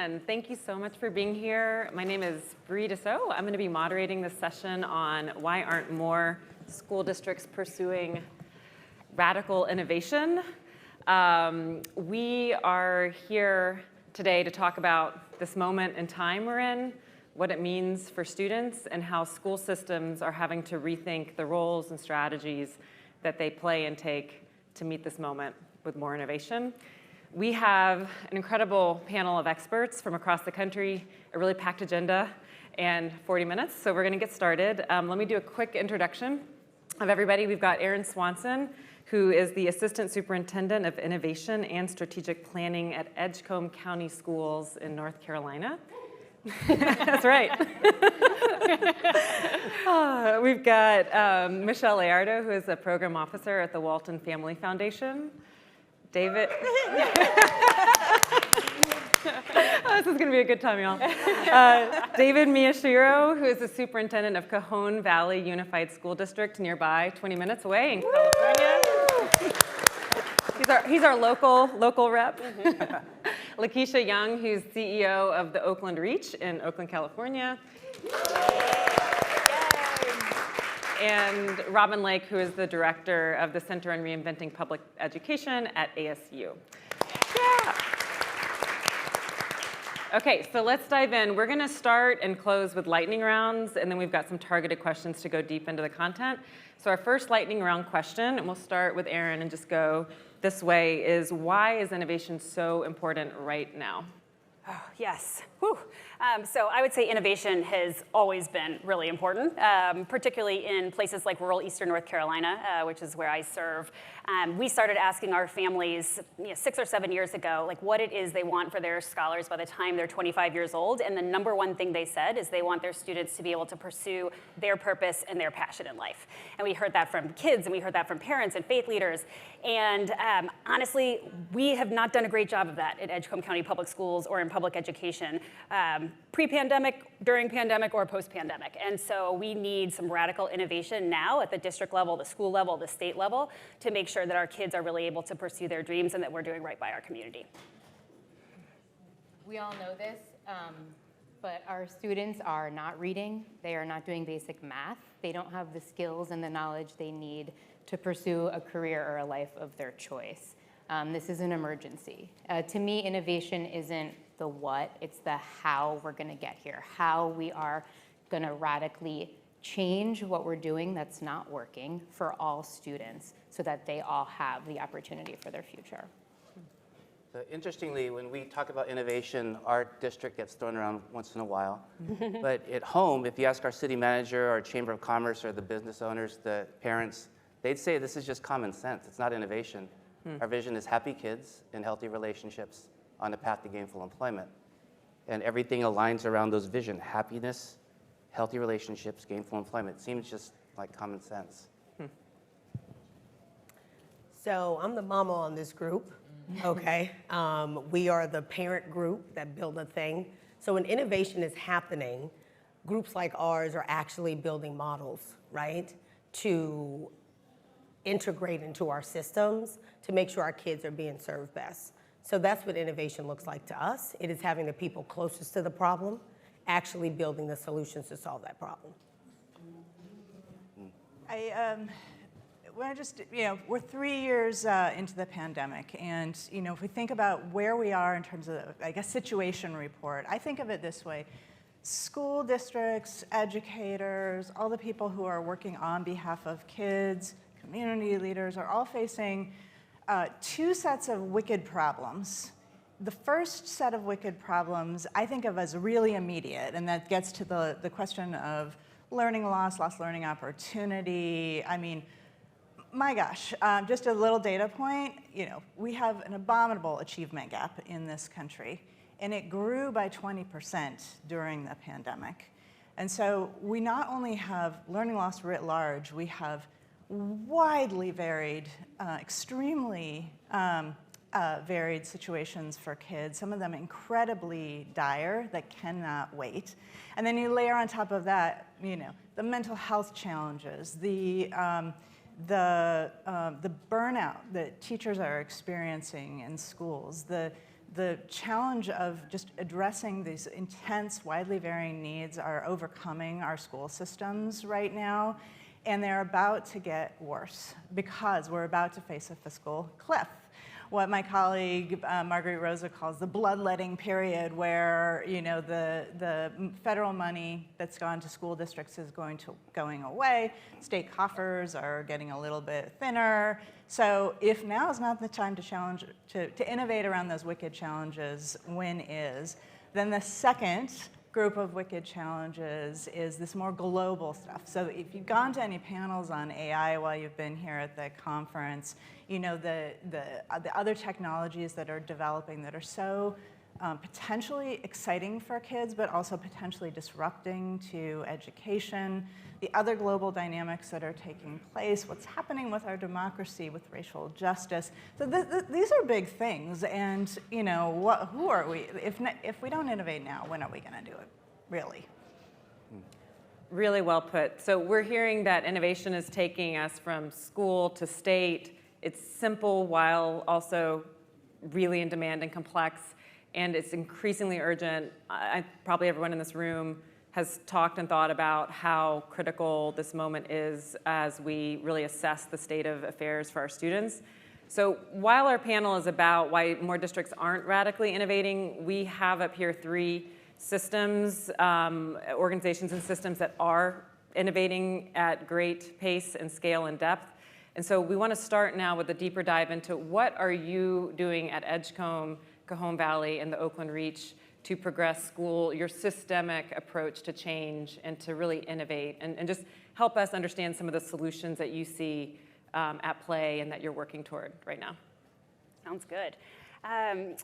and thank you so much for being here. My name is Dusseault. I'm going to be moderating this session on why aren't more school districts pursuing radical innovation. We are here today to talk about this moment in time we're in, what it means for students, and how school systems are having to rethink the roles and strategies that they play and take to meet this moment with more innovation. We have an incredible panel of experts from across the country, a really packed agenda, and 40 minutes, so we're gonna get started. Let me do a quick introduction of everybody. We've got Erin Swanson, who is the Assistant Superintendent of Innovation and Strategic Planning at Edgecombe County Schools in North Carolina. That's right. We've got Michele, who is a Program Officer at the Walton Family Foundation. David. This is going to be a good time, y'all. David Miyashiro, who is the Superintendent of Cajon Valley Unified School District nearby, 20 minutes away in California. He's our local rep. Lakisha Young, who's CEO of the Oakland Reach in Oakland, California. And Robin Lake, who is the director of the Center on Reinventing Public Education at ASU. Yeah. Okay, so let's dive in. We're gonna start and close with lightning rounds, and then we've got some targeted questions to go deep into the content. So our first lightning round question, and we'll start with Erin and just go this way, is why is innovation so important right now? Oh, yes. Whew. So I would say innovation has always been really important, particularly in places like rural Eastern North Carolina, which is where I serve. We started asking our families 6 or 7 years ago, like what it is they want for their scholars by the time they're 25 years old. And the number one thing they said is they want their students to be able to pursue their purpose and their passion in life. And we heard that from kids, and we heard that from parents and faith leaders. And honestly, we have not done a great job of that at Edgecombe County Public Schools or in public education, pre-pandemic, during pandemic, or post-pandemic. And so we need some radical innovation now at the district level, the school level, the state level, to make sure that our kids are really able to pursue their dreams and that we're doing right by our community. We all know this, but our students are not reading. They are not doing basic math. They don't have the skills and the knowledge they need to pursue a career or a life of their choice. This is an emergency. To me, innovation isn't the what, it's the how we're gonna get here, how we are gonna radically change what we're doing that's not working for all students so that they all have the opportunity for their future. So interestingly, when we talk about innovation, our district gets thrown around once in a while. But at home, if you ask our city manager, our chamber of commerce, or the business owners, the parents, they'd say this is just common sense. It's not innovation. Our vision is happy kids and healthy relationships on the path to gainful employment. And everything aligns around those vision: happiness, healthy relationships, gainful employment. It seems just like common sense. So I'm the mama on this group, okay? We are the parent group that build a thing. So when innovation is happening, groups like ours are actually building models, right? To integrate into our systems to make sure our kids are being served best. So that's what innovation looks like to us. It is having the people closest to the problem actually building the solutions to solve that problem. We're 3 years into the pandemic, and if we think about where we are in terms of, I guess, situation report, I think of it this way: school districts, educators, all the people who are working on behalf of kids, community leaders are all facing two sets of wicked problems. The first set of wicked problems I think of as really immediate, and that gets to the question of learning loss, lost learning opportunity. I mean, my gosh, just a little data point, we have an abominable achievement gap in this country, and it grew by 20% during the pandemic. And so we not only have learning loss writ large, we have widely varied, extremely varied situations for kids, some of them incredibly dire that cannot wait. And then you layer on top of that, the mental health challenges, the burnout that teachers are experiencing in schools, the the challenge of just addressing these intense, widely varying needs are overcoming our school systems right now, and they're about to get worse because we're about to face a fiscal cliff. What my colleague Marguerite Rosa calls the bloodletting period, where the federal money that's gone to school districts is going away. State coffers are getting a little bit thinner. So if now is not the time to innovate around those wicked challenges, when is? Then the second group of wicked challenges is this more global stuff. So if you've gone to any panels on AI while you've been here at the conference, the other technologies that are developing that are so potentially exciting for kids, but also potentially disrupting to education, the other global dynamics that are taking place, what's happening with our democracy, with racial justice. So these are big things, and who are we? If we don't innovate now, when are we going to do it, really? Really well put. So we're hearing that innovation is taking us from school to state. It's simple while also really in demand and complex, and it's increasingly urgent. Probably everyone in this room has talked and thought about how critical this moment is as we really assess the state of affairs for our students. So while our panel is about why more districts aren't radically innovating, we have up here 3 systems, organizations and systems that are innovating at great pace and scale and depth. And so we want to start now with a deeper dive into what are you doing at Edgecombe, Cajon Valley, and the Oakland Reach to progress your systemic approach to change and to really innovate, and just help us understand some of the solutions that you see at play and that you're working toward right now. Sounds good. I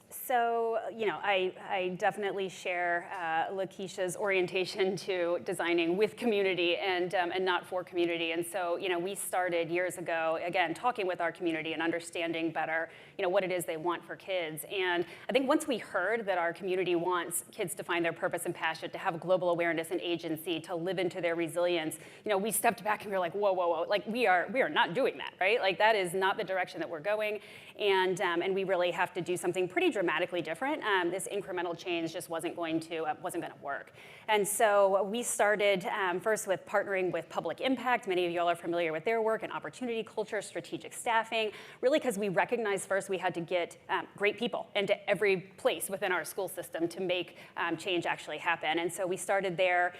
definitely share Lakisha's orientation to designing with community and not for community. And so, we started years ago, again, talking with our community and understanding better, what it is they want for kids. And I think once we heard that our community wants kids to find their purpose and passion, to have global awareness and agency, to live into their resilience, we stepped back and we were like, whoa, like we are not doing that, right? Like that is not the direction that we're going. And we really have to do something pretty dramatically different. This incremental change just wasn't going to work. And so we started first with partnering with Public Impact. Many of y'all are familiar with their work in opportunity culture, strategic staffing, really because we recognized first we had to get great people into every place within our school system to make change actually happen. And so we started there.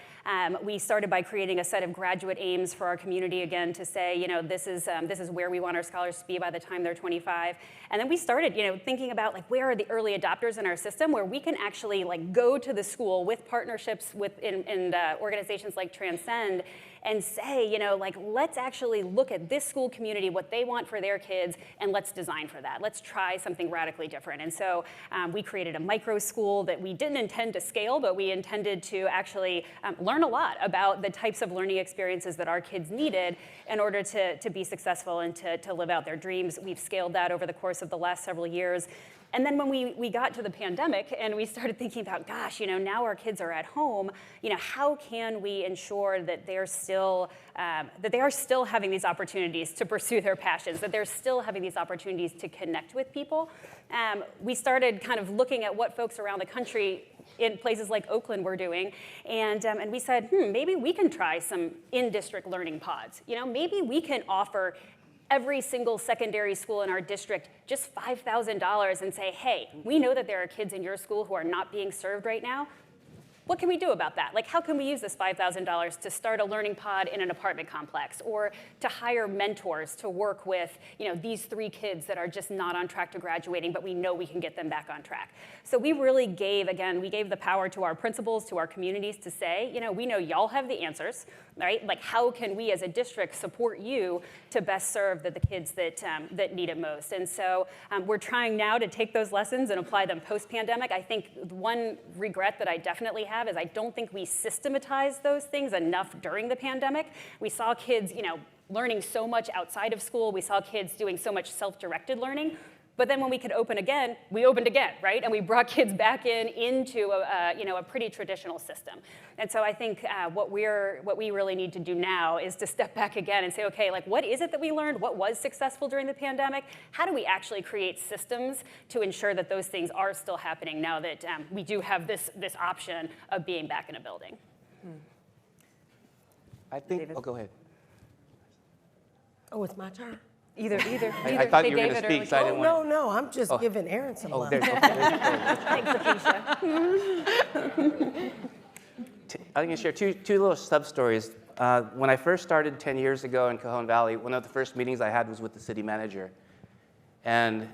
We started by creating a set of graduate aims for our community, again, to say, this is where we want our scholars to be by the time they're 25. And then we started, thinking about where are the early adopters in our system where we can actually go to the school with partnerships in organizations like Transcend and say, let's actually look at this school community, what they want for their kids, and let's design for that. Let's try something radically different. And so we created a micro school that we didn't intend to scale, but we intended to actually learn a lot about the types of learning experiences that our kids needed in order to be successful and to live out their dreams. We've scaled that over the course of the last several years. And then when we got to the pandemic and we started thinking about, gosh, now our kids are at home, how can we ensure that they are still having these opportunities to pursue their passions, that they're still having these opportunities to connect with people? We started kind of looking at what folks around the country in places like Oakland were doing, and we said, maybe we can try some in-district learning pods. Maybe we can offer every single secondary school in our district just $5,000 and say, hey, we know that there are kids in your school who are not being served right now. What can we do about that? How can we use this $5,000 to start a learning pod in an apartment complex, or to hire mentors to work with these 3 kids that are just not on track to graduating, but we know we can get them back on track? So we really gave the power to our principals, to our communities to say, we know y'all have the answers, right? How can we as a district support you to best serve the kids that need it most? And so we're trying now to take those lessons and apply them post-pandemic. I think one regret that I definitely have is I don't think we systematized those things enough during the pandemic. We saw kids, learning so much outside of school. We saw kids doing so much self-directed learning. But then when we could open again, we opened again, right? And we brought kids back into a pretty traditional system. And so I think what we really need to do now is to step back again and say, okay, like what is it that we learned? What was successful during the pandemic? How do we actually create systems to ensure that those things are still happening now that we do have this option of being back in a building? I think, oh, go ahead. Oh, it's my turn? Either. I thought you were going to speak, so I didn't want No, I'm just giving Aaron some love. there's Thanks, Lakisha. I'm going to share two little sub-stories. When I first started 10 years ago in Cajon Valley, one of the first meetings I had was with the city manager. And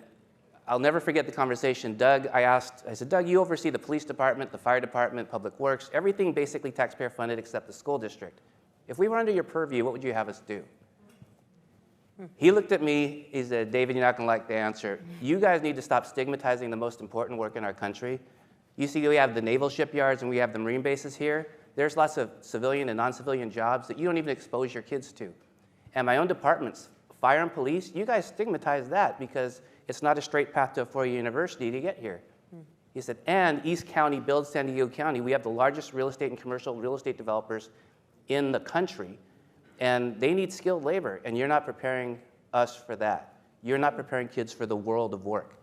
I'll never forget the conversation. I said, Doug, you oversee the police department, the fire department, public works, everything basically taxpayer funded except the school district. If we were under your purview, what would you have us do? He looked at me, he said, David, you're not going to like the answer. You guys need to stop stigmatizing the most important work in our country. You see, we have the naval shipyards and we have the Marine bases here. There's lots of civilian and non-civilian jobs that you don't even expose your kids to. And my own departments, fire and police, you guys stigmatize that because it's not a straight path to a four-year university to get here. He said, and East County builds San Diego County. We have the largest real estate and commercial real estate developers in the country. And they need skilled labor, and you're not preparing us for that. You're not preparing kids for the world of work.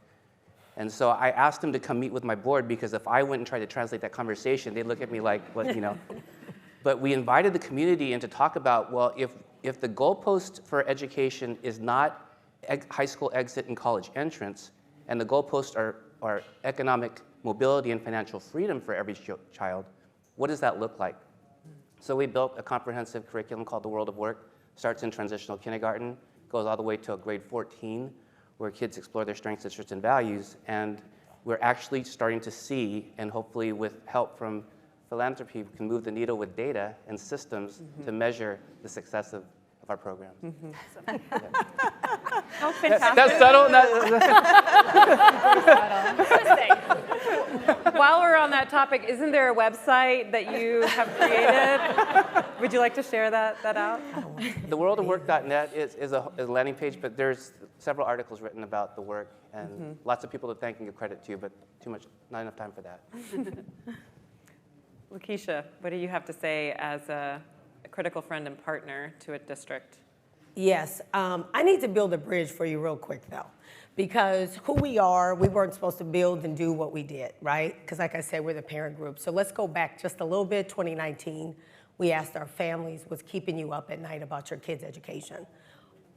And so I asked him to come meet with my board because if I went and tried to translate that conversation, they'd look at me like, what, you know. But we invited the community in to talk about, well, if the goalpost for education is not high school exit and college entrance, and the goalposts are economic mobility and financial freedom for every child, what does that look like? So we built a comprehensive curriculum called The World of Work. Starts in transitional kindergarten, goes all the way to grade 14, where kids explore their strengths, interests, and values. And we're actually starting to see, and hopefully with help from philanthropy, we can move the needle with data and systems to measure the success of our programs. Oh, fantastic. That's subtle. While we're on that topic, isn't there a website that you have created? Would you like to share that out? Theworldofwork.net is a landing page, but there's several articles written about the work, and lots of people to thank and give credit to, but not enough time for that. Lakisha, what do you have to say as a critical friend and partner to a district? Yes, I need to build a bridge for you real quick though, because who we are, we weren't supposed to build and do what we did, right? Because like I said, we're the parent group. So let's go back just a little bit, 2019. We asked our families, what's keeping you up at night about your kids' education?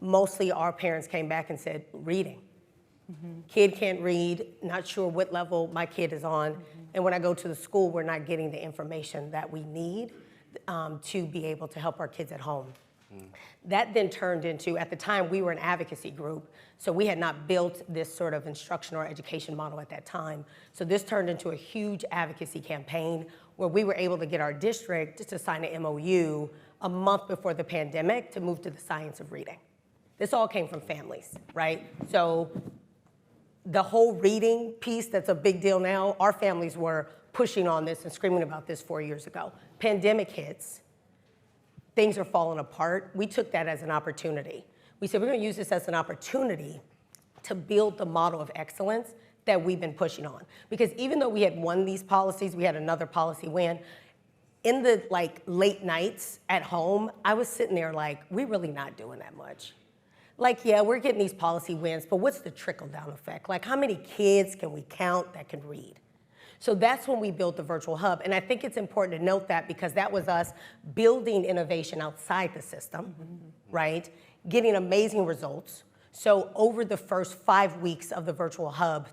Mostly our parents came back and said, reading. Kid can't read, not sure what level my kid is on. And when I go to the school, we're not getting the information that we need to be able to help our kids at home. That then turned into, at the time, we were an advocacy group, so we had not built this sort of instructional or education model at that time. So this turned into a huge advocacy campaign where we were able to get our district to sign an MOU a month before the pandemic to move to the science of reading. This all came from families, right? So the whole reading piece that's a big deal now, our families were pushing on this and screaming about this 4 years ago. Pandemic hits. Things are falling apart. We took that as an opportunity. We said we're going to use this as an opportunity to build the model of excellence that we've been pushing on. Because even though we had won these policies, we had another policy win. In the late nights at home, I was sitting there like, we're really not doing that much. Like, yeah, we're getting these policy wins, but what's the trickle-down effect? Like, how many kids can we count that can read? So that's when we built the virtual hub. And I think it's important to note that because that was us building innovation outside the system, right? Getting amazing results. So over the first 5 weeks of the virtual hub,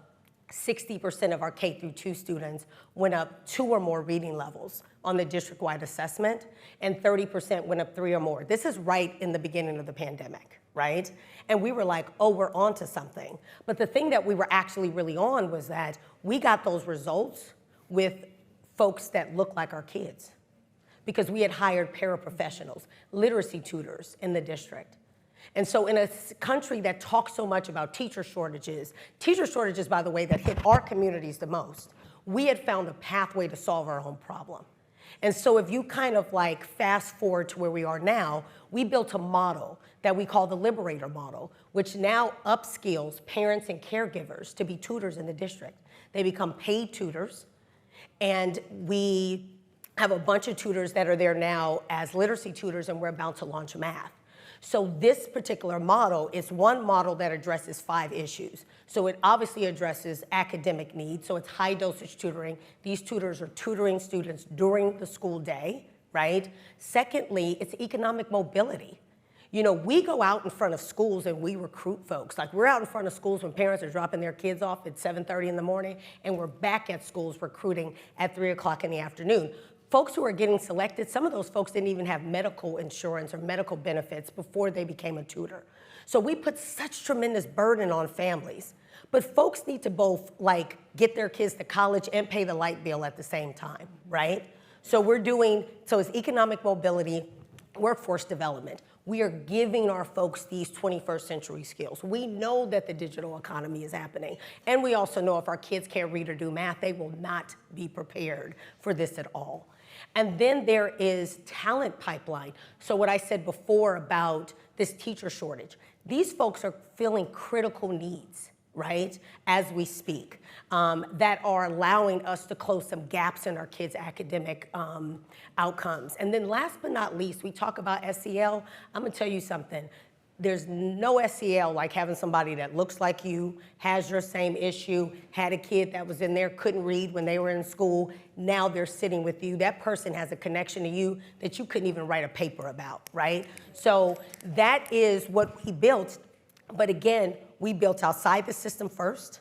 60% of our K through 2 students went up 2 or more reading levels on the district-wide assessment, and 30% went up 3 or more. This is right in the beginning of the pandemic, right? And we were like, oh, we're on to something. But the thing that we were actually really on was that we got those results with folks that look like our kids, because we had hired paraprofessionals, literacy tutors in the district. And so in a country that talks so much about teacher shortages, by the way, that hit our communities the most, we had found a pathway to solve our own problem. And so if you kind of like fast forward to where we are now, we built a model that we call the Liberator model, which now upskills parents and caregivers to be tutors in the district. They become paid tutors, and we have a bunch of tutors that are there now as literacy tutors, and we're about to launch math. So this particular model is one model that addresses 5 issues. So it obviously addresses academic needs, so it's high dosage tutoring. These tutors are tutoring students during the school day, right? Secondly, it's economic mobility. You know, we go out in front of schools and we recruit folks. Like, we're out in front of schools when parents are dropping their kids off at 7:30 in the morning, and we're back at schools recruiting at 3 o'clock in the afternoon. Folks who are getting selected, some of those folks didn't even have medical insurance or medical benefits before they became a tutor. So we put such tremendous burden on families. But folks need to both like get their kids to college and pay the light bill at the same time, right? So it's economic mobility, workforce development. We are giving our folks these 21st century skills. We know that the digital economy is happening. And we also know if our kids can't read or do math, they will not be prepared for this at all. And then there is talent pipeline. So what I said before about this teacher shortage, these folks are filling critical needs, right, as we speak, that are allowing us to close some gaps in our kids' academic outcomes. And then last but not least, we talk about SEL. I'm gonna tell you something. There's no SEL like having somebody that looks like you, has your same issue, had a kid that was in there, couldn't read when they were in school. Now they're sitting with you. That person has a connection to you that you couldn't even write a paper about, right? So that is what we built. But again, we built outside the system first,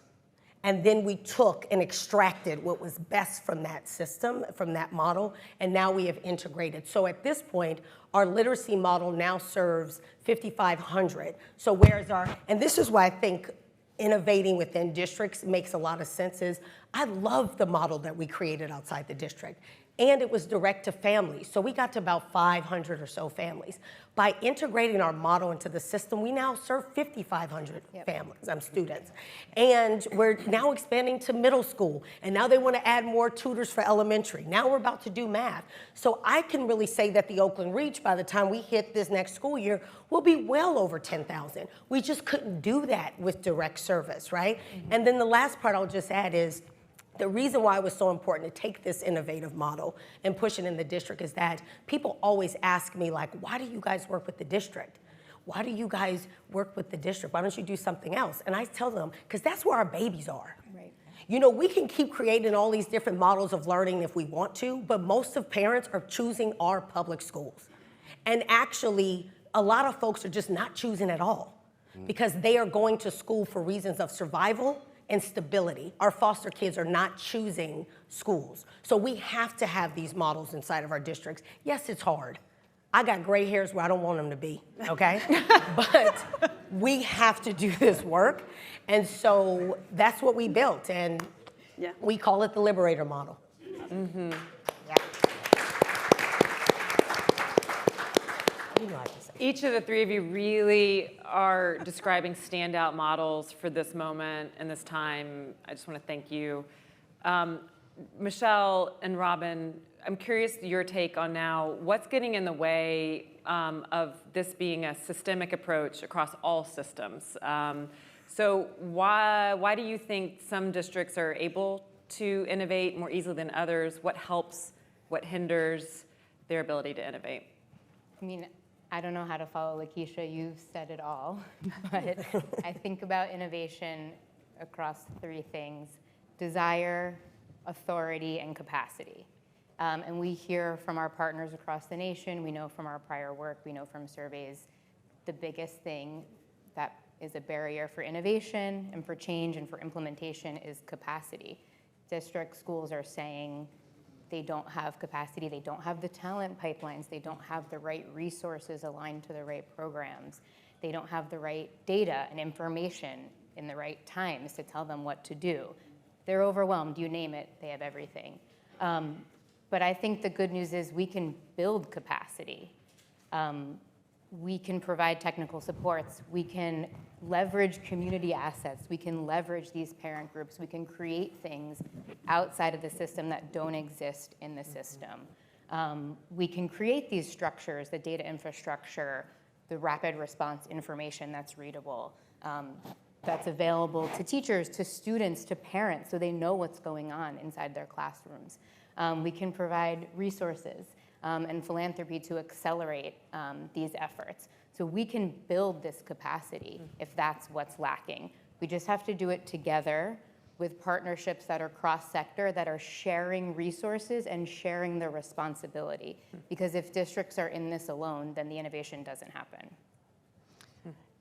and then we took and extracted what was best from that system, from that model, and now we have integrated. So at this point, our literacy model now serves 5,500. So where's and this is why I think innovating within districts makes a lot of sense is, I love the model that we created outside the district. And it was direct to families. So we got to about 500 or so families. By integrating our model into the system, we now serve 5,500 families, students. And we're now expanding to middle school. And now they want to add more tutors for elementary. Now we're about to do math. So I can really say that the Oakland Reach, by the time we hit this next school year, will be well over 10,000. We just couldn't do that with direct service, right? Mm-hmm. And then the last part I'll just add is, the reason why it was so important to take this innovative model and push it in the district is that people always ask me, like, why do you guys work with the district? Why do you guys work with the district? Why don't you do something else? And I tell them, because that's where our babies are. Right. You know, we can keep creating all these different models of learning if we want to, but most of parents are choosing our public schools. And actually, a lot of folks are just not choosing at all because they are going to school for reasons of survival and stability. Our foster kids are not choosing schools. So we have to have these models inside of our districts. Yes, it's hard. I got gray hairs where I don't want them to be, okay? But we have to do this work. And so that's what we built. And we call it the Liberator model. Mm-hmm. Yeah. You know, each of the three of you really are describing standout models for this moment and this time. I just want to thank you. Michele and Robin, I'm curious your take on now, what's getting in the way of this being a systemic approach across all systems? So why do you think some districts are able to innovate more easily than others? What helps, what hinders their ability to innovate? I mean, I don't know how to follow Lakisha, you've said it all, but I think about innovation across 3 things: desire, authority, and capacity. And we hear from our partners across the nation, we know from our prior work, we know from surveys, the biggest thing that is a barrier for innovation and for change and for implementation is capacity. District schools are saying they don't have capacity, they don't have the talent pipelines, they don't have the right resources aligned to the right programs, they don't have the right data and information in the right times to tell them what to do. They're overwhelmed, you name it, they have everything. But I think the good news is we can build capacity. We can provide technical supports, we can leverage community assets, we can leverage these parent groups, we can create things outside of the system that don't exist in the system. We can create these structures, the data infrastructure, the rapid response information that's readable, that's available to teachers, to students, to parents, so they know what's going on inside their classrooms. We can provide resources and philanthropy to accelerate these efforts. So we can build this capacity if that's what's lacking. We just have to do it together with partnerships that are cross-sector, that are sharing resources and sharing the responsibility. Because if districts are in this alone, then the innovation doesn't happen.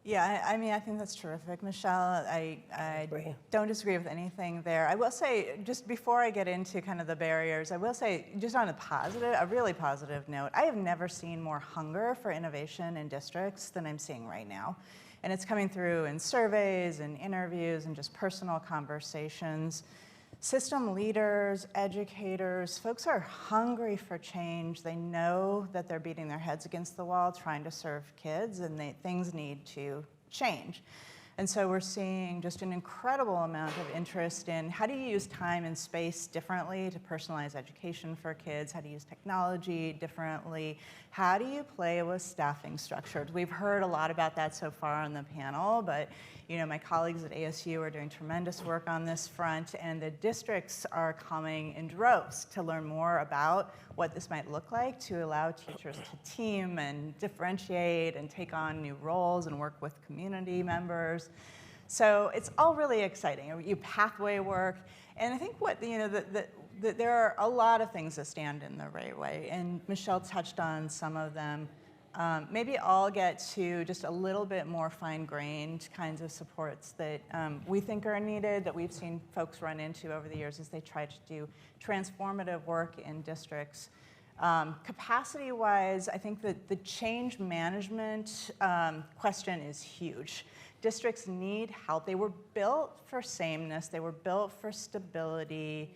Yeah, I mean, I think that's terrific, Michele. I don't disagree with anything there. I will say, just before I get into kind of the barriers, I will say, just on a really positive note, I have never seen more hunger for innovation in districts than I'm seeing right now. And it's coming through in surveys and interviews and just personal conversations. System leaders, educators, folks are hungry for change. They know that they're beating their heads against the wall trying to serve kids, and things need to change. And so we're seeing just an incredible amount of interest in how do you use time and space differently to personalize education for kids? How do you use technology differently? How do you play with staffing structures? We've heard a lot about that so far on the panel, but my colleagues at ASU are doing tremendous work on this front, and the districts are coming in droves to learn more about what this might look like to allow teachers to team and differentiate and take on new roles and work with community members. So it's all really exciting. You pathway work, and I think there are a lot of things that stand in the right way, and Michele touched on some of them. Maybe I'll get to just a little bit more fine-grained kinds of supports that we think are needed, that we've seen folks run into over the years as they try to do transformative work in districts. Capacity-wise, I think that the change management question is huge. Districts need help. They were built for sameness. They were built for stability.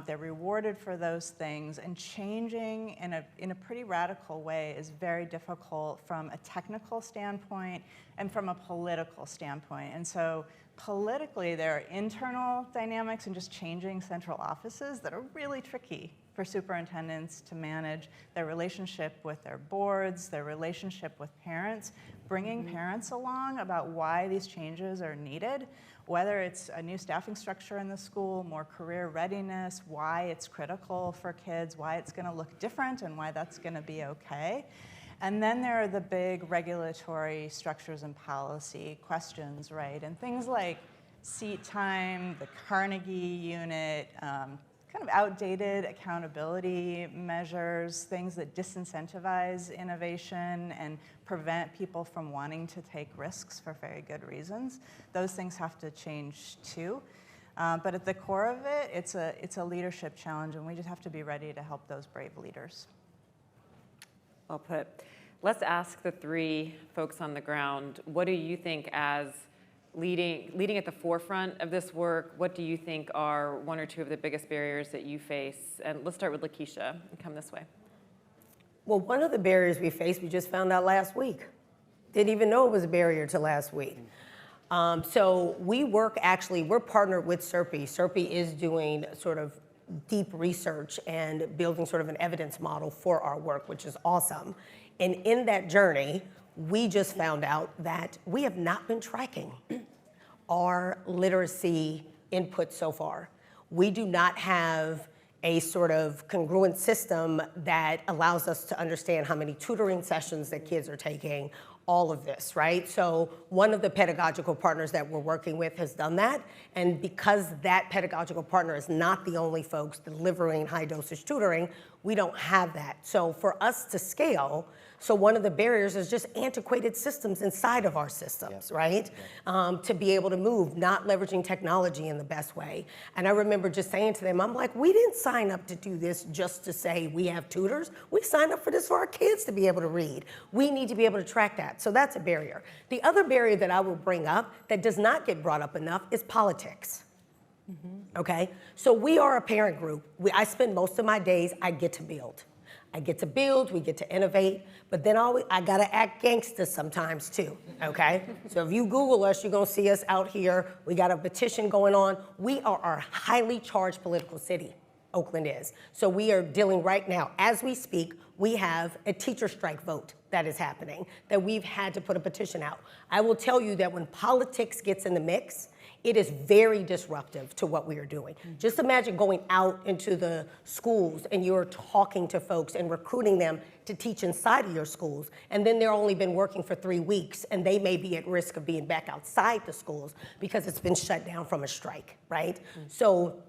They're rewarded for those things, and changing in a pretty radical way is very difficult from a technical standpoint and from a political standpoint. And so politically, there are internal dynamics and just changing central offices that are really tricky for superintendents to manage their relationship with their boards, their relationship with parents, bringing parents along about why these changes are needed, whether it's a new staffing structure in the school, more career readiness, why it's critical for kids, why it's going to look different, and why that's going to be okay. And then there are the big regulatory structures and policy questions, right? And things like seat time, the Carnegie unit, kind of outdated accountability measures, things that disincentivize innovation and prevent people from wanting to take risks for very good reasons. Those things have to change too. But at the core of it, it's a leadership challenge, and we just have to be ready to help those brave leaders. Well put. Let's ask the three folks on the ground, what do you think as leading at the forefront of this work, what do you think are one or two of the biggest barriers that you face? And let's start with Lakisha and come this way. Well, one of the barriers we face, we just found out last week. Didn't even know it was a barrier till last week. So we're partnered with CRPE. CRPE is doing sort of deep research and building sort of an evidence model for our work, which is awesome. And in that journey, we just found out that we have not been tracking our literacy input so far. We do not have a sort of congruent system that allows us to understand how many tutoring sessions that kids are taking, all of this, right? So one of the pedagogical partners that we're working with has done that, and because that pedagogical partner is not the only folks delivering high dosage tutoring, we don't have that. So for us to scale, so one of the barriers is just antiquated systems inside of our systems, right? To be able to move, not leveraging technology in the best way. And I remember just saying to them, I'm like, we didn't sign up to do this just to say we have tutors. We signed up for this for our kids to be able to read. We need to be able to track that. So that's a barrier. The other barrier that I will bring up that does not get brought up enough is politics. Okay, so we are a parent group. I spend most of my days, I get to build. I get to build, we get to innovate, but then I gotta act gangsta sometimes too, okay? So if you Google us, you're gonna see us out here. We got a petition going on. We are a highly charged political city. Oakland is. So we are dealing right now, as we speak, we have a teacher strike vote that is happening, that we've had to put a petition out. I will tell you that when politics gets in the mix, it is very disruptive to what we are doing. Just imagine going out into the schools and you're talking to folks and recruiting them to teach inside of your schools, and then they're only been working for 3 weeks and they may be at risk of being back outside the schools because it's been shut down from a strike, right? So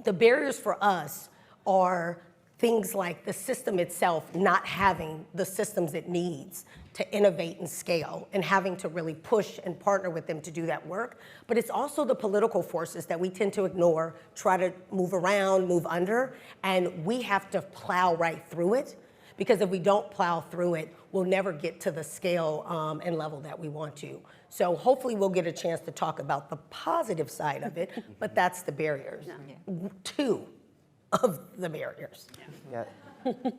the barriers for us are things like the system itself not having the systems it needs to innovate and scale, and having to really push and partner with them to do that work. But it's also the political forces that we tend to ignore, try to move around, move under, and we have to plow right through it, because if we don't plow through it, we'll never get to the scale and level that we want to. So hopefully we'll get a chance to talk about the positive side of it, but that's the barriers. Two of the barriers. Yeah.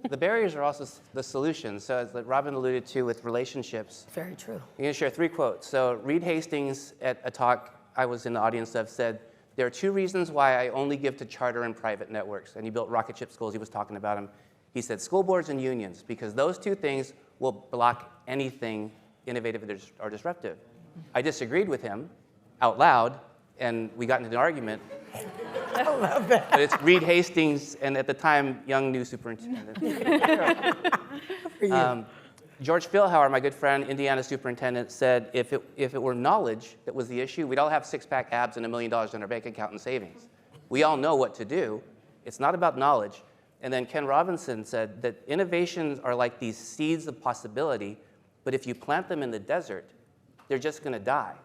The barriers are also the solutions. So as Robin alluded to with relationships. Very true. I'm going to share 3 quotes. So Reed Hastings at a talk I was in the audience of said, there are 2 reasons why I only give to charter and private networks. And he built rocket ship schools. He was talking about them. He said school boards and unions, because those 2 things will block anything innovative or disruptive. I disagreed with him out loud, and we got into an argument. I love that. But it's Reed Hastings, and at the time, young new superintendent. George Philhauer, my good friend, Indiana superintendent, said if it were knowledge that was the issue, we'd all have 6-pack abs and $1 million in our bank account in savings. We all know what to do. It's not about knowledge. And then Ken Robinson said that innovations are like these seeds of possibility, but if you plant them in the desert, they're just going to die.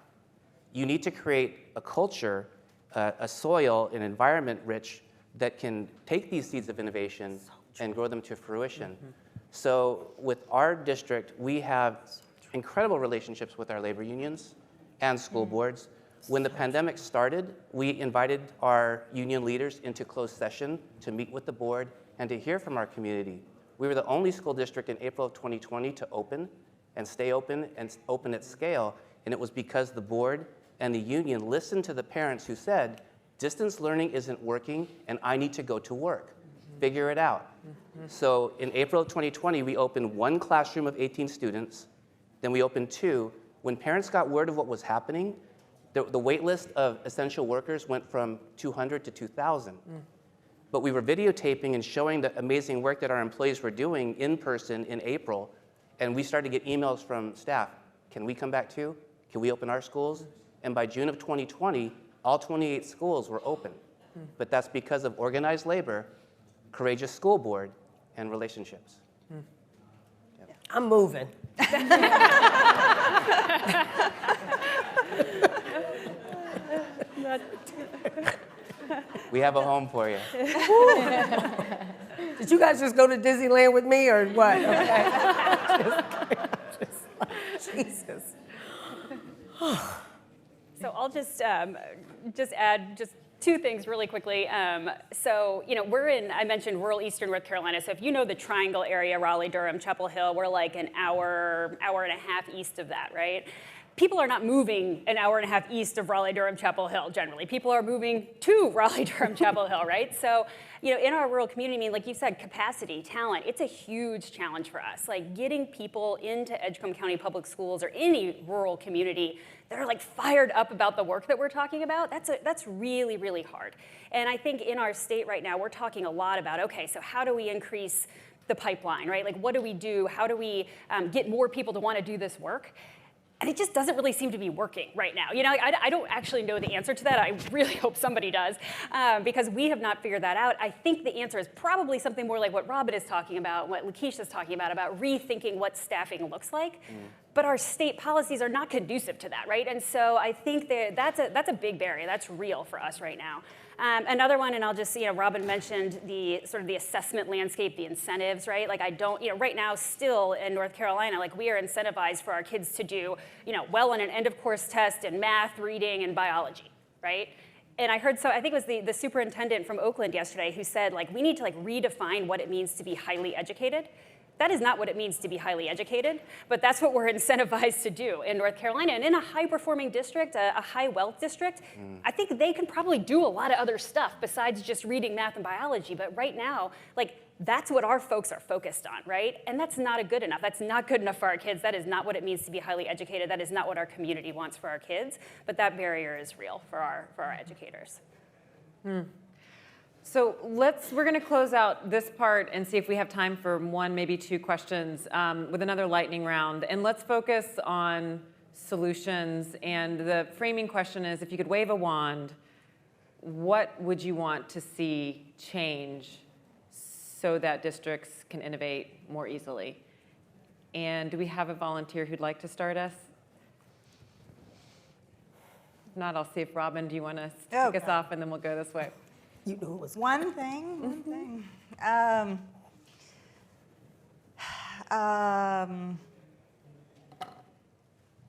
You need to create a culture, a soil, an environment rich that can take these seeds of innovation and grow them to fruition. So with our district, we have incredible relationships with our labor unions and school boards. When the pandemic started, we invited our union leaders into closed session to meet with the board and to hear from our community. We were the only school district in April of 2020 to open and stay open and open at scale, and it was because the board and the union listened to the parents who said, distance learning isn't working and I need to go to work. Figure it out. So in April of 2020, we opened 1 classroom of 18 students, then we opened 2. When parents got word of what was happening, the wait list of essential workers went from 200 to 2,000. But we were videotaping and showing the amazing work that our employees were doing in person in April, and we started to get emails from staff. Can we come back too? Can we open our schools? And by June of 2020, all 28 schools were open. But that's because of organized labor, courageous school board, and relationships. Yep. I'm moving. We have a home for you. Did you guys just go to Disneyland with me or what? Okay. Jesus. So I'll just add just 2 things really quickly. So, we're in, I mentioned rural eastern North Carolina. So if you know the Triangle area, Raleigh, Durham, Chapel Hill, we're like an hour and a half east of that, right? People are not moving an hour and a half east of Raleigh, Durham, Chapel Hill generally. People are moving to Raleigh, Durham, Chapel Hill, right? So, in our rural community, like you said, capacity, talent, it's a huge challenge for us. Like getting people into Edgecombe County Public Schools or any rural community that are like fired up about the work that we're talking about, that's really, really hard. And I think in our state right now, we're talking a lot about, okay, so how do we increase the pipeline, right? Like what do we do? How do we get more people to want to do this work? And it just doesn't really seem to be working right now. I don't actually know the answer to that. I really hope somebody does, because we have not figured that out. I think the answer is probably something more like what Robin is talking about, what Lakisha is talking about rethinking what staffing looks like. But our state policies are not conducive to that, right? And so I think that's a big barrier. That's real for us right now. Another one, and I'll just, Robin mentioned the sort of the assessment landscape, the incentives, right? Like right now still in North Carolina, like we are incentivized for our kids to do, well on an end of course test in math, reading, and biology, right? And I heard, I think it was the superintendent from Oakland yesterday who said, like, we need to like redefine what it means to be highly educated. That is not what it means to be highly educated, but that's what we're incentivized to do in North Carolina. And in a high-performing district, a high-wealth district, I think they can probably do a lot of other stuff besides just reading, math, and biology. But right now, like, that's what our folks are focused on, right? And that's not good enough. That's not good enough for our kids. That is not what it means to be highly educated. That is not what our community wants for our kids. But that barrier is real for our educators. So we're going to close out this part and see if we have time for one, maybe two questions with another lightning round. And let's focus on solutions. And the framing question is, if you could wave a wand, what would you want to see change so that districts can innovate more easily? And do we have a volunteer who'd like to start us? If not, I'll see if Robin, do you want to kick us off, and then we'll go this way. You knew it was One thing.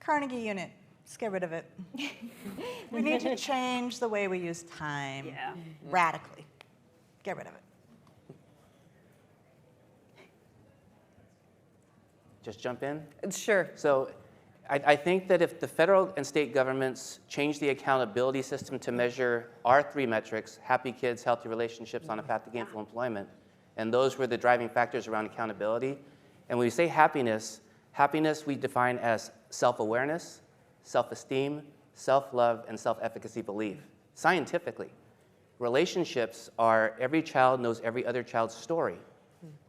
Carnegie unit, let's get rid of it. We need to change the way we use time radically. Get rid of it. Just jump in? Sure. So I think that if the federal and state governments change the accountability system to measure our three metrics, happy kids, healthy relationships on a path to gainful employment, and those were the driving factors around accountability. And when we say happiness, happiness we define as self-awareness, self-esteem, self-love, and self-efficacy belief. Scientifically, relationships are every child knows every other child's story,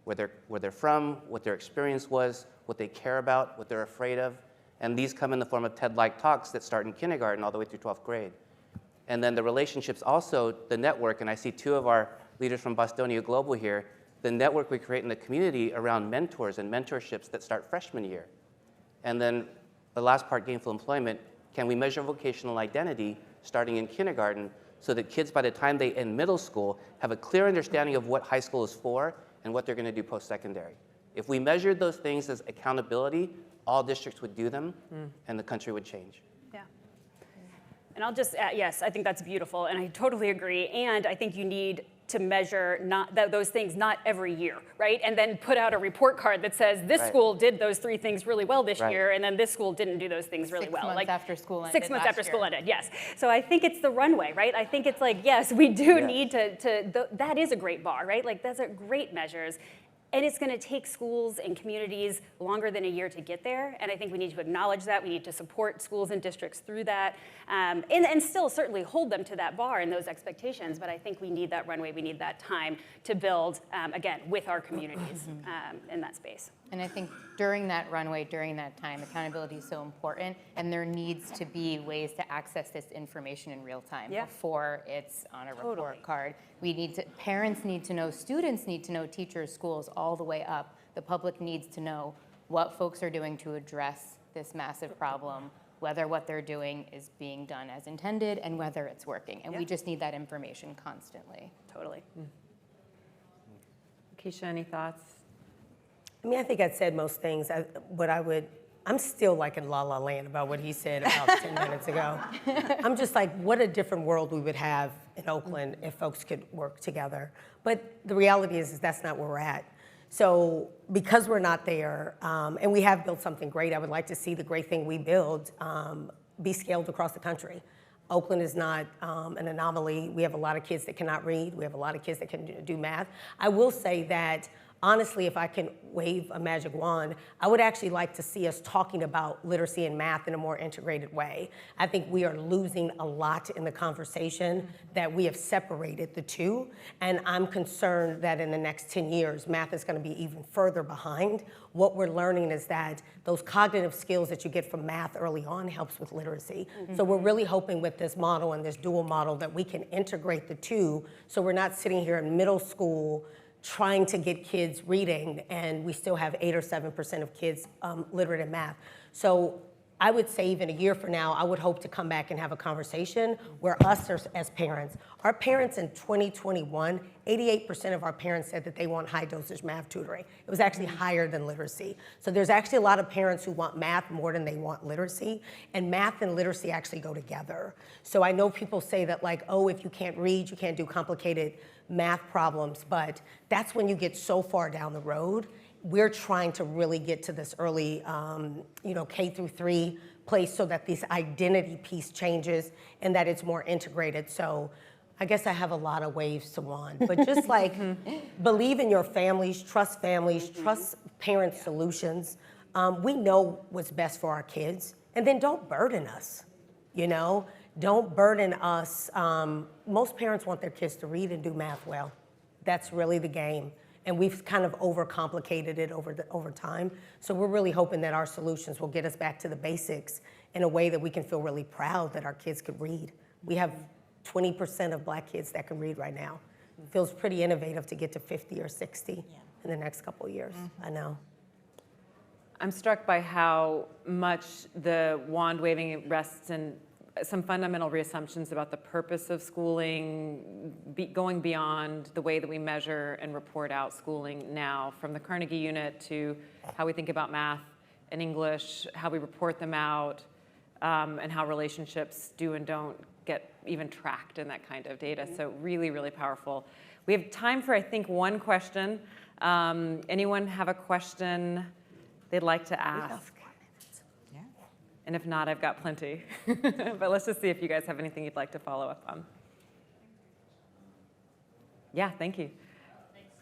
where they're from, what their experience was, what they care about, what they're afraid of. And these come in the form of TED-like talks that start in kindergarten all the way through 12th grade. And then the relationships also, the network, and I see two of our leaders from Bostonia Global here, the network we create in the community around mentors and mentorships that start freshman year. And then the last part, gainful employment, can we measure vocational identity starting in kindergarten so that kids by the time they end middle school have a clear understanding of what high school is for and what they're going to do post-secondary. If we measured those things as accountability, all districts would do them, and the country would change. Yeah. And I'll just add, yes, I think that's beautiful, and I totally agree. And I think you need to measure those things not every year, right? And then put out a report card that says this school did those three things really well this year, and then this school didn't do those things really well. 6 months after school ended. 6 months after school ended, yes. So I think it's the runway, right? I think it's like, yes, we do need that is a great bar, right? Like, those are great measures. And it's going to take schools and communities longer than a year to get there. And I think we need to acknowledge that. We need to support schools and districts through that. And still certainly hold them to that bar and those expectations. But I think we need that runway. We need that time to build, again, with our communities in that space. And I think during that runway, during that time, accountability is so important, and there needs to be ways to access this information in real time before it's on a report card. Parents need to know, students need to know, teachers, schools, all the way up. The public needs to know what folks are doing to address this massive problem, whether what they're doing is being done as intended, and whether it's working. And we just need that information constantly. Totally. Lakisha, any thoughts? I mean, I think I said most things. I'm still like in la la land about what he said about 10 minutes ago. I'm just like, what a different world we would have in Oakland if folks could work together. But the reality is that's not where we're at. So because we're not there, and we have built something great, I would like to see the great thing we build be scaled across the country. Oakland is not an anomaly. We have a lot of kids that cannot read. We have a lot of kids that can do math. I will say that honestly, if I can wave a magic wand, I would actually like to see us talking about literacy and math in a more integrated way. I think we are losing a lot in the conversation that we have separated the two, and I'm concerned that in the next 10 years, math is going to be even further behind. What we're learning is that those cognitive skills that you get from math early on helps with literacy. So we're really hoping with this model and this dual model that we can integrate the two, so we're not sitting here in middle school trying to get kids reading, and we still have 8 or 7% of kids literate in math. So I would say even a year from now, I would hope to come back and have a conversation where us as parents, our parents in 2021, 88% of our parents said that they want high dosage math tutoring. It was actually higher than literacy. So there's actually a lot of parents who want math more than they want literacy, and math and literacy actually go together. So I know people say that like, oh, if you can't read, you can't do complicated math problems, but that's when you get so far down the road. we're trying to really get to this early, K through 3 place so that this identity piece changes and that it's more integrated. So I guess I have a lot of waves to wand, but just like believe in your families, trust parent solutions. We know what's best for our kids, and then don't burden us, Don't burden us. Most parents want their kids to read and do math well. That's really the game. And we've kind of overcomplicated it over time. So we're really hoping that our solutions will get us back to the basics in a way that we can feel really proud that our kids could read. We have 20% of Black kids that can read right now. It feels pretty innovative to get to 50 or 60 in the next couple of years. I know. I'm struck by how much the wand waving rests in some fundamental reassumptions about the purpose of schooling, going beyond the way that we measure and report out schooling now, from the Carnegie unit to how we think about math and English, how we report them out, and how relationships do and don't get even tracked in that kind of data. So really, really powerful. We have time for, I think, one question. Anyone have a question they'd like to ask? And if not, I've got plenty. But let's just see if you guys have anything you'd like to follow up on. Yeah, thank you. Thanks.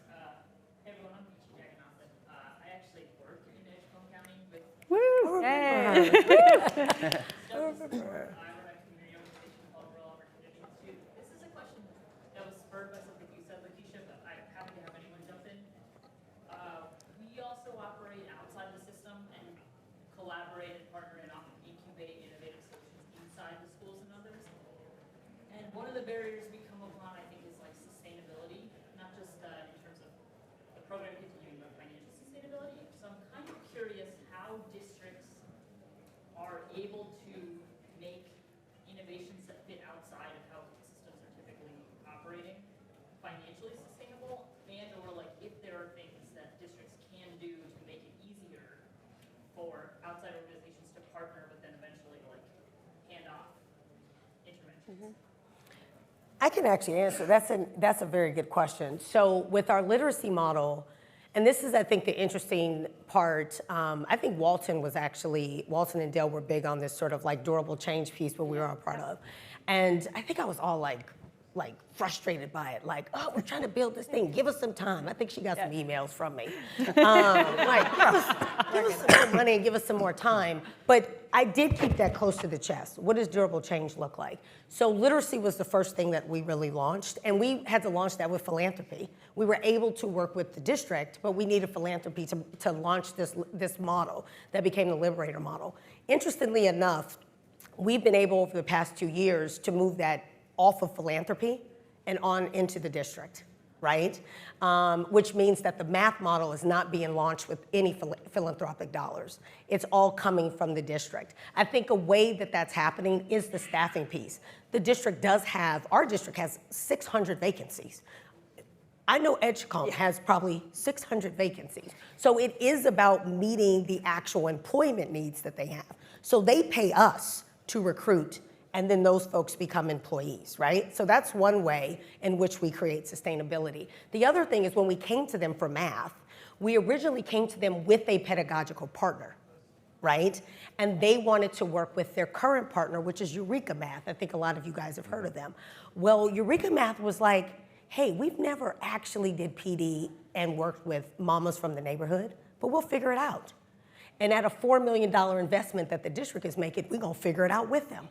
Hey everyone, I'm Michele. I actually work in Edgecombe County with Woo! Hey! I run a community organization called Rural Opportunity. This is a question that was spurred by something you said, Lakisha, but I'm happy to have anyone jump in. We also operate outside the system and collaborate and partner and often incubate innovative solutions inside the schools and others. And one of the barriers we come upon, I think, is like sustainability, not just in terms of the program continuing, but financial sustainability. So I'm kind of curious how districts are able to make innovations that fit outside of how systems are typically operating financially sustainable, and or like if there are things that districts can do to make it easier for outside organizations to partner, but then eventually like hand off interventions. I can actually answer. That's a very good question. So with our literacy model, and this is, I think, the interesting part. I think Walton and Dale were big on this sort of like durable change piece, what we were a part of. And I think I was all like frustrated by it. Like, oh, we're trying to build this thing. Give us some time. I think she got some emails from me. Like, give us some more money and give us some more time. But I did keep that close to the chest. What does durable change look like? So literacy was the first thing that we really launched, and we had to launch that with philanthropy. We were able to work with the district, but we needed philanthropy to launch this model that became the Liberator model. Interestingly enough, we've been able over the past 2 years to move that off of philanthropy and on into the district, right? Which means that the math model is not being launched with any philanthropic dollars. It's all coming from the district. I think a way that that's happening is the staffing piece. Our district has 600 vacancies. I know Edgecombe has probably 600 vacancies. So it is about meeting the actual employment needs that they have. So they pay us to recruit, and then those folks become employees, right? So that's one way in which we create sustainability. The other thing is when we came to them for math, we originally came to them with a pedagogical partner, right? And they wanted to work with their current partner, which is Eureka Math. I think a lot of you guys have heard of them. Well, Eureka Math was like, hey, we've never actually did PD and worked with mamas from the neighborhood, but we'll figure it out. And at a $4 million investment that the district is making, we're gonna figure it out with them.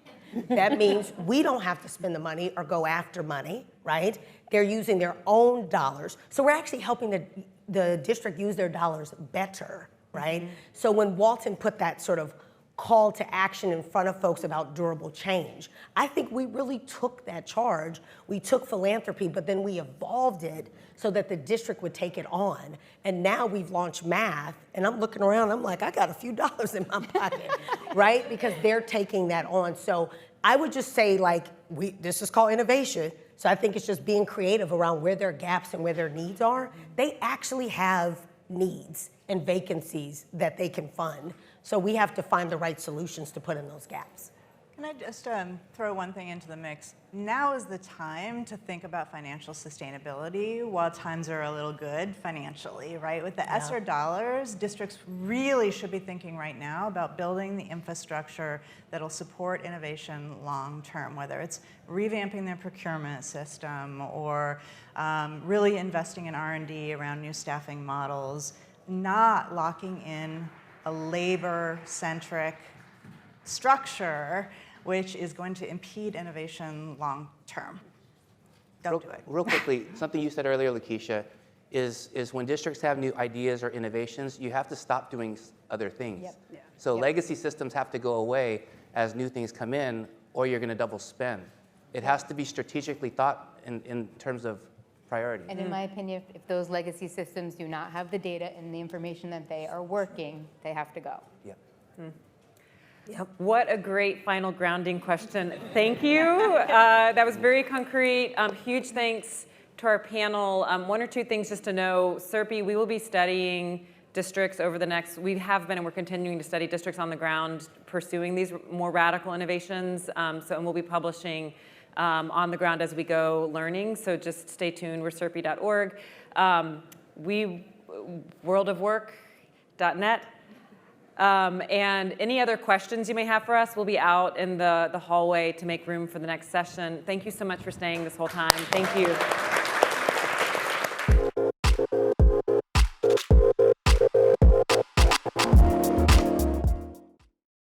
That means we don't have to spend the money or go after money, right? They're using their own dollars. So we're actually helping the district use their dollars better, right? Mm-hmm. So when Walton put that sort of call to action in front of folks about durable change, I think we really took that charge. We took philanthropy, but then we evolved it so that the district would take it on. And now we've launched math, and I'm looking around, I'm like, I got a few dollars in my pocket, right? Because they're taking that on. So I would just say, like, this is called innovation. So I think it's just being creative around where their gaps and where their needs are. They actually have needs and vacancies that they can fund. So we have to find the right solutions to put in those gaps. Can I just throw one thing into the mix? Now is the time to think about financial sustainability while times are a little good financially, right? With the ESSER dollars, districts really should be thinking right now about building the infrastructure that'll support innovation long term, whether it's revamping their procurement system or really investing in R&D around new staffing models, not locking in a labor-centric structure which is going to impede innovation long term. Don't do it. Real quickly, something you said earlier, Lakisha, is when districts have new ideas or innovations, you have to stop doing other things. Yep. Yeah. So legacy systems have to go away as new things come in, or you're going to double spend. It has to be strategically thought in terms of priority. And in my opinion, if those legacy systems do not have the data and the information that they are working, they have to go. Yeah. Yep. What a great final grounding question. Thank you. That was very concrete. Huge thanks to our panel. One or two things just to know. CRPE, we will be studying districts over the next, we have been and we're continuing to study districts on the ground pursuing these more radical innovations. And we'll be publishing on the ground as we go learning. So just stay tuned. We're CRPE.org. worldofwork.net. And any other questions you may have for us, we'll be out in the hallway to make room for the next session. Thank you so much for staying this whole time. Thank you.